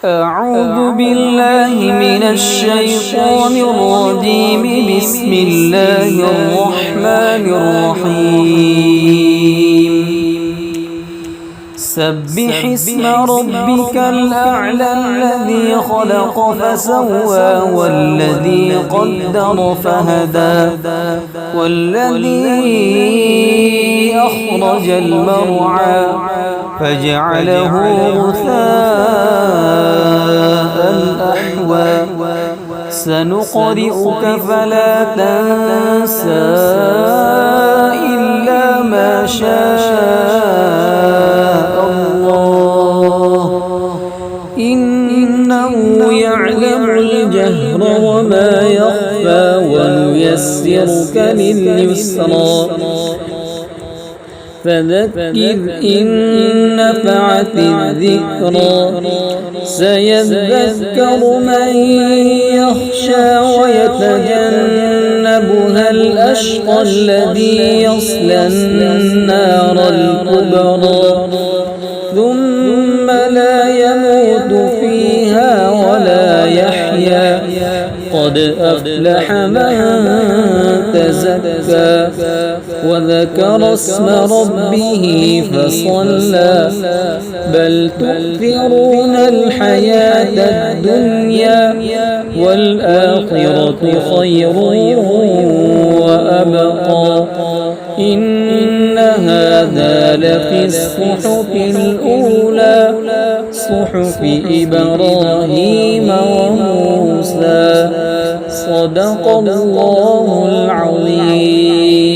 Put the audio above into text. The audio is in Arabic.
أعوذ بالله من الشيطان الرجيم. بسم الله الرحمن الرحيم. سبح اسم ربك الأعلى الذي خلق فسوى والذي قدر فهدى والذي أخرج المرعى فجعله غثاء أحوى. سنقرئك فلا تنسى إلا ما شاء الله إنه يعلم الجهر وما يخفى ونيسرك لليسرى فذكر إن نفعت الذكرى سيذكر من يخشى ويتجنبها الأشقى الذي يصلى النار الكبرى ثم لا يموت فيها ولا يحيا قد أفلح من تزكى وذكر اسم ربه فصلى بل تؤثرون الحياة الدنيا والآخرة خير وأبقى إن هذا لفي الصحف الأولى صحف إبراهيم وموسى. صدق الله العظيم.